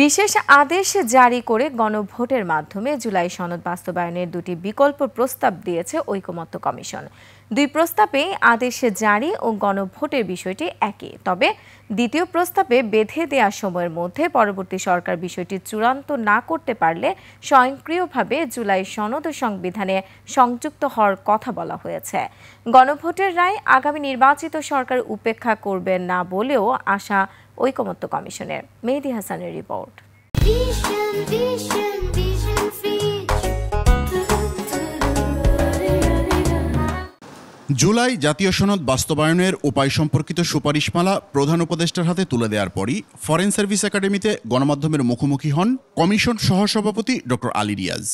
বিশেষ আদেশ জারি করে গণভোটের মাধ্যমে জুলাই সনদ বাস্তবায়নের দুটি বিকল্প প্রস্তাব দিয়েছে ঐকমত্য কমিশন। দুই প্রস্তাবেই আদেশ জারি ও গণভোটের বিষয়টি একই, তবে দ্বিতীয় প্রস্তাবে বেঁধে দেওয়া সময়ের মধ্যে পরবর্তী সরকার বিষয়টি চূড়ান্ত না করতে পারলে স্বয়ংক্রিয়ভাবে জুলাই সনদ ও সংবিধানে সংযুক্ত হওয়ার কথা বলা হয়েছে। গণভোটের রায় আগামী নির্বাচিত সরকার উপেক্ষা করবে না বলেও আশা ঐকমত্য কমিশনের। মেহেদী হাসানের রিপোর্ট। জুলাই জাতীয় সনদ বাস্তবায়নের উপায় সম্পর্কিত সুপারিশমালা প্রধান উপদেষ্টার হাতে তুলে দেওয়ার পরই ফরেন সার্ভিস একাডেমিতে গণমাধ্যমের মুখোমুখি হন কমিশন সহসভাপতি ডক্টর আলী রিয়াজ।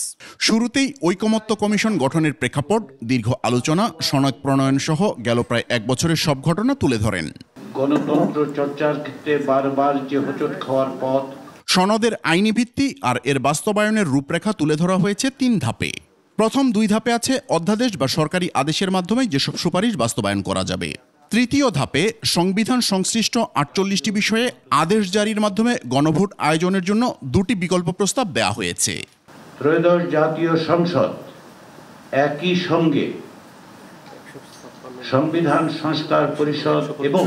শুরুতেই ঐকমত্য কমিশন গঠনের প্রেক্ষাপট, দীর্ঘ আলোচনা, সনদ প্রণয়ন সহ গেল প্রায় এক বছরের সব ঘটনা তুলে ধরেন। গণতন্ত্র চর্চার ক্ষেত্রে বারবার যে হোঁচট খাওয়ার পথ, সনদের আইনি ভিত্তি আর এর বাস্তবায়নের রূপরেখা তুলে ধরা হয়েছে 3 ধাপে। প্রথম 2 ধাপে আছে অধ্যাদেশ বা সরকারি আদেশের মাধ্যমে যেসব সুপারিশ বাস্তবায়ন করা যাবে। তৃতীয় ধাপে সংবিধান সংশ্লিষ্ট 48টি বিষয়ে আদেশ জারির মাধ্যমে গণভোট আয়োজনের জন্য 2টি বিকল্প প্রস্তাব দেওয়া হয়েছে। ত্রয়োদশ জাতীয় সংসদ একই সঙ্গে সংবিধান সংস্কার পরিষদ এবং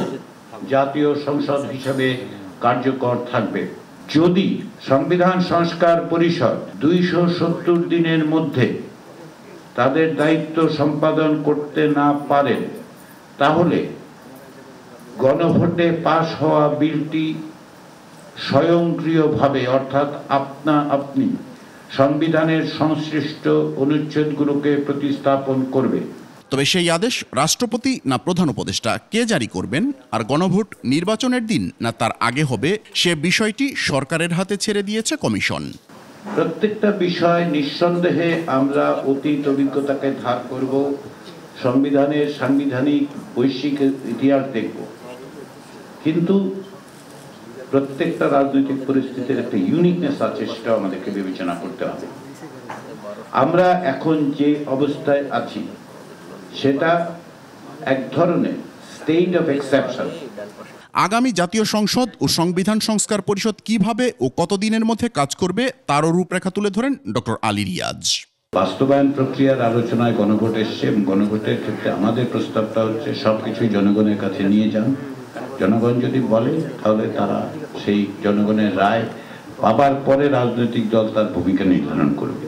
জাতীয় সংসদ হিসেবে কার্যকর থাকবে। যদি সংবিধান সংস্কার পরিষদ 270 দিনের মধ্যে তাদের দায়িত্ব সম্পাদন করতে না পারেন, তাহলে গণভোটে পাশ হওয়া বিলটি স্বয়ংক্রিয়ভাবে অর্থাৎ আপনি সংবিধানের সংশ্লিষ্ট অনুচ্ছেদগুলোকে প্রতিস্থাপন করবে। তবে সেই আদেশ রাষ্ট্রপতি না প্রধান উপদেষ্টা কে জারি করবেন, আর গণভোট নির্বাচনের দিন না তার আগে হবে, সে বিষয়টি সরকারের হাতে ছেড়ে দিয়েছে কমিশন। প্রত্যেকটা বিষয় নিঃসন্দেহে আমরা অতীত অভিজ্ঞতাকে ধার করব, সংবিধানের সাংবিধানিক বৈশ্বিক ইতিহাস দেখব, কিন্তু প্রত্যেকটা রাজনৈতিক পরিস্থিতির একটা ইউনিকনেস আছে, সেটা আমাদেরকে বিবেচনা করতে হবে। আমরা এখন যে অবস্থায় আছি সেটা এক ধরনের স্টেট অফ এক্সেপশন। আগামী জাতীয় সংসদ ও সংবিধান সংস্কার পরিষদ কিভাবে ও কতদিনের মধ্যে কাজ করবে তারও রূপরেখা তুলে ধরেন ডক্টর আলী রিয়াজ। বাস্তবায়ন প্রক্রিয়ার আলোচনায় গণভোট এসছে এবং গণভোটের ক্ষেত্রে আমাদের প্রস্তাবটা হচ্ছে সবকিছুই জনগণের কাছে নিয়ে যান। জনগণ যদি বলে তাহলে তারা সেই জনগণের রায় পাবার পরে রাজনৈতিক দল তার ভূমিকা নির্ধারণ করবে।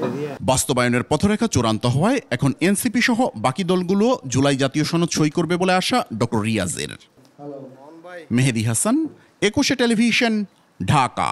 বাস্তবায়নের পথরেখা চূড়ান্ত হওয়ায় এখন এনসিপি সহ বাকি দলগুলো জুলাই জাতীয় সনদ সই করবে বলে আশা ডক্টর রিয়াজের। মেহেদী হাসান, 21 টেলিভিশন, ঢাকা।